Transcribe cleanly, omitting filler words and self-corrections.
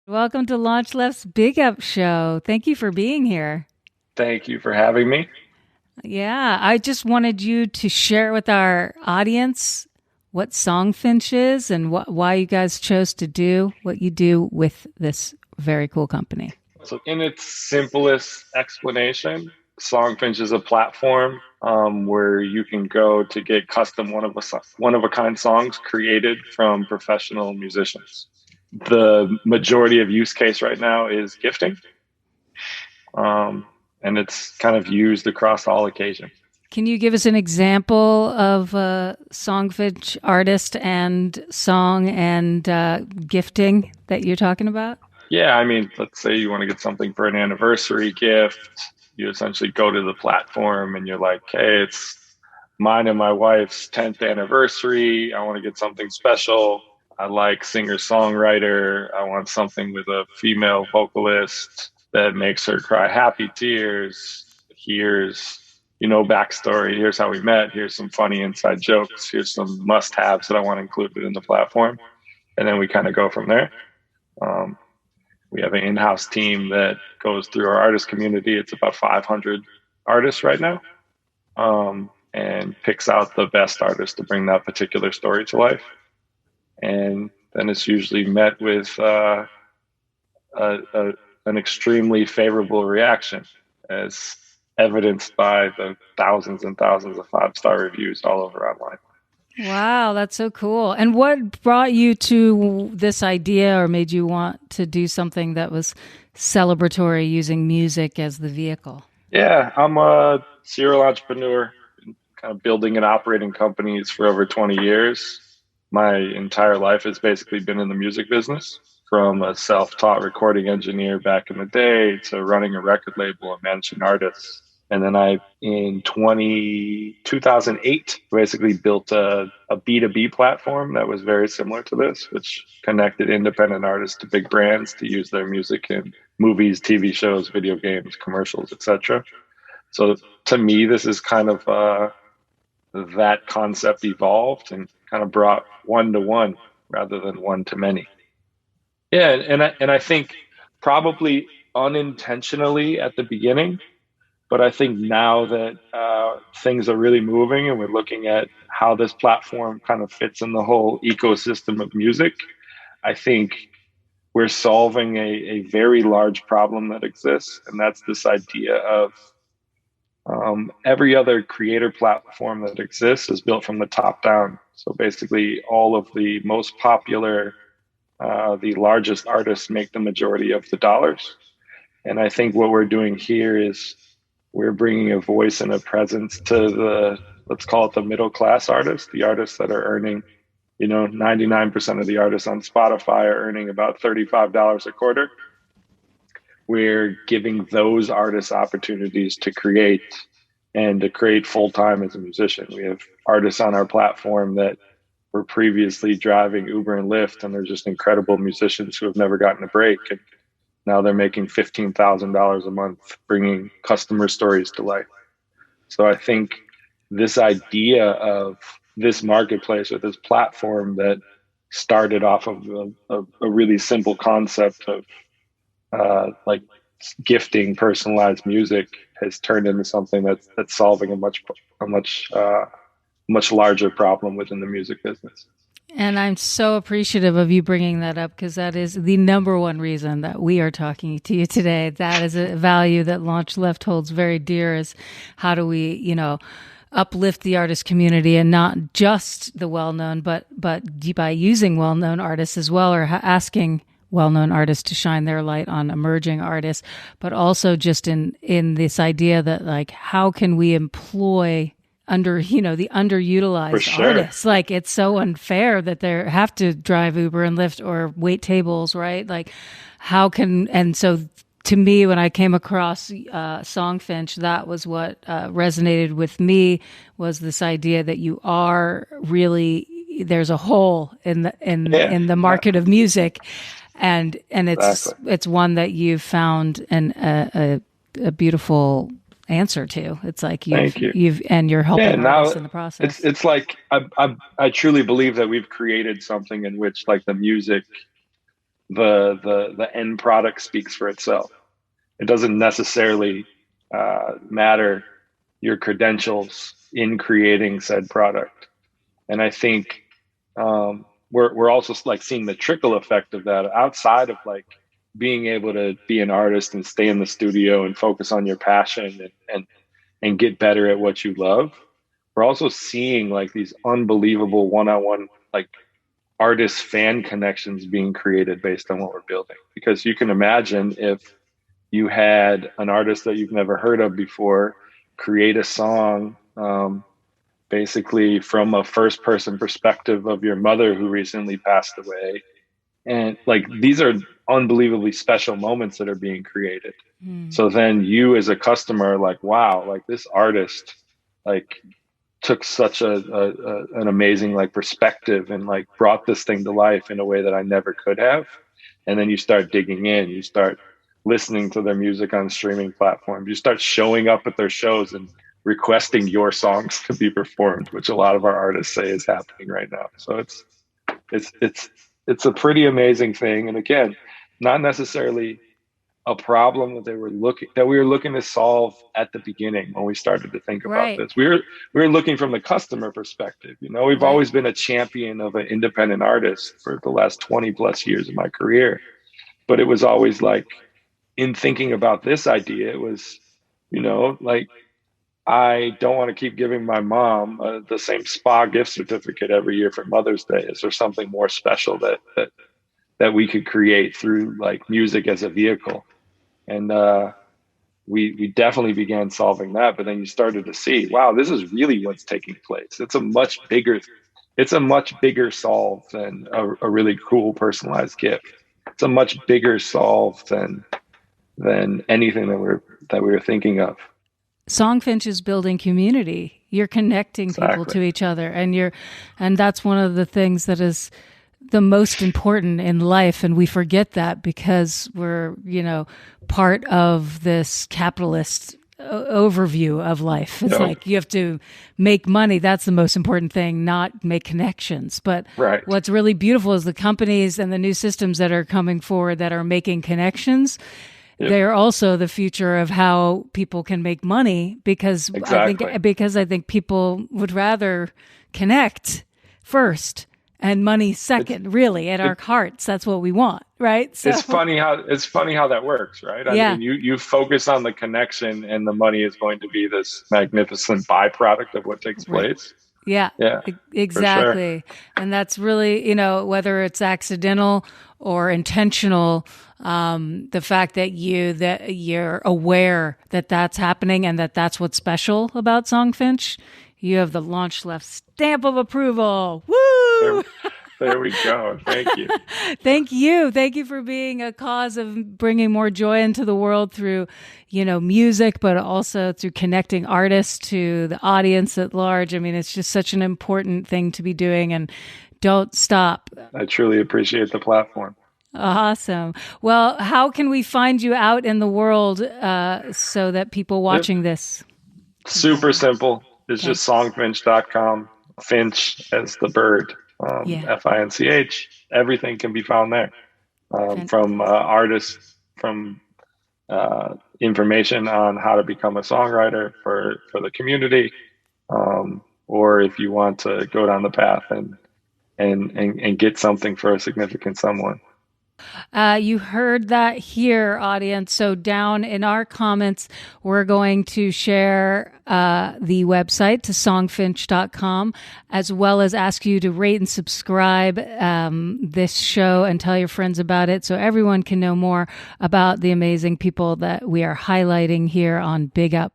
Welcome to LaunchLeft's Big Up Show. Thank you for being here. Thank you for having me. Yeah, I just wanted you to share with our audience what Songfinch is and why you guys chose to do what you do with this very cool company. So, in its simplest explanation, Songfinch is a platform where you can go to get custom one of a kind songs created from professional musicians. The majority of use case right now is gifting, um, and it's kind of used across all occasions. Can you give us an example of a Songfinch artist and song and gifting that you're talking about? Yeah, I mean, let's say you want to get something for an anniversary gift. You essentially go to the platform and you're like, hey, it's mine and my wife's 10th anniversary. I want to get something special. I like singer songwriter. I want something with a female vocalist that makes her cry happy tears. Here's, backstory. Here's how we met. Here's some funny inside jokes. Here's some must haves that I want included in the platform. And then we kind of go from there. Um, we have an in-house team that goes through our artist community. It's about 500 artists right now, and picks out the best artists to bring that particular story to life. And then it's usually met with an extremely favorable reaction, as evidenced by the thousands and thousands of five-star reviews all over online. Wow, that's so cool. And what brought you to this idea or made you want to do something that was celebratory using music as the vehicle? Yeah, I'm a serial entrepreneur, kind of building and operating companies for over 20 years. My entire life has basically been in the music business, from a self-taught recording engineer back in the day to running a record label and managing artists. And then in 2008, basically built a B2B platform that was very similar to this, which connected independent artists to big brands to use their music in movies, TV shows, video games, commercials, etc. So to me, this is kind of that concept evolved and kind of brought one to one rather than one to many. Yeah, and I think probably unintentionally at the beginning, but I think now that things are really moving and we're looking at how this platform kind of fits in the whole ecosystem of music, I think we're solving a very large problem that exists. And that's this idea of every other creator platform that exists is built from the top down. So basically, all of the most popular, the largest artists make the majority of the dollars. And I think what we're doing here is we're bringing a voice and a presence to let's call it the middle class artists, the artists that are earning, 99% of the artists on Spotify are earning about $35 a quarter. We're giving those artists opportunities to create and to create full time as a musician. We have artists on our platform that were previously driving Uber and Lyft, and they're just incredible musicians who have never gotten a break. And now they're making $15,000 a month, bringing customer stories to life. So I think this idea of this marketplace or this platform that started off of a really simple concept of like gifting personalized music has turned into something that's solving a much larger problem within the music business. And I'm so appreciative of you bringing that up because that is the number one reason that we are talking to you today. That is a value that LaunchLeft holds very dear is how do we, uplift the artist community and not just the well-known, but by using well-known artists as well or asking well-known artists to shine their light on emerging artists, but also just in this idea that like, how can we employ the underutilized sure. artists? Like it's so unfair that they have to drive Uber and Lyft or wait tables, right? Like and so to me, when I came across Songfinch, that was what resonated with me was this idea that you are really, there's a hole in the market of music. And it's one that you've found a beautiful answer to. It's like you've and you're helping artists in the process. It's like I truly believe that we've created something in which like the music the end product speaks for itself. It doesn't necessarily matter your credentials in creating said product. And I think we're also like seeing the trickle effect of that outside of like being able to be an artist and stay in the studio and focus on your passion and get better at what you love. We're also seeing like these unbelievable one-on-one like artist fan connections being created based on what we're building. Because you can imagine if you had an artist that you've never heard of before create a song basically from a first person perspective of your mother who recently passed away. And like these are unbelievably special moments that are being created. So then you as a customer are like, wow, like this artist like took such an amazing like perspective and like brought this thing to life in a way that I never could have. And then you start digging in, you start listening to their music on streaming platforms, you start showing up at their shows and requesting your songs to be performed, which a lot of our artists say is happening right now. So it's a pretty amazing thing. And again, not necessarily a problem that we were looking to solve at the beginning when we started to think about this. We were looking from the customer perspective. You know, we've always been a champion of an independent artist for the last 20 plus years of my career. But it was always like, in thinking about this idea, it was, you know, like, I don't want to keep giving my mom the same spa gift certificate every year for Mother's Day. Is there something more special that we could create through like music as a vehicle? And we definitely began solving that. But then you started to see, wow, this is really what's taking place. It's a much bigger solve than a really cool personalized gift. It's a much bigger solve than anything that we were thinking of. Songfinch is building community. You're connecting people to each other, and that's one of the things that is the most important in life. And we forget that because we're, you know, part of this capitalist overview of life. It's like you have to make money. That's the most important thing, not make connections. But what's really beautiful is the companies and the new systems that are coming forward that are making connections. They're also the future of how people can make money because I think people would rather connect first and money second. Really, at our hearts, that's what we want, right? So, it's funny how that works, right? I mean, you focus on the connection, and the money is going to be this magnificent byproduct of what takes place. Yeah, exactly. Sure. And that's really, you know, whether it's accidental or intentional, the fact that you're aware that that's happening and that that's what's special about Songfinch, you have the LaunchLeft stamp of approval. Woo! There we go. Thank you. Thank you. Thank you for being a cause of bringing more joy into the world through, you know, music, but also through connecting artists to the audience at large. I mean, it's just such an important thing to be doing, and don't stop. I truly appreciate the platform. Awesome. Well, how can we find you out in the world so that people watching this? Super simple. It's just songfinch.com. Finch as the bird. Finch. Everything can be found there. From artists, from information on how to become a songwriter for the community, or if you want to go down the path and get something for a significant someone. You heard that here, audience. So down in our comments, we're going to share the website to songfinch.com, as well as ask you to rate and subscribe this show and tell your friends about it so everyone can know more about the amazing people that we are highlighting here on Big Up.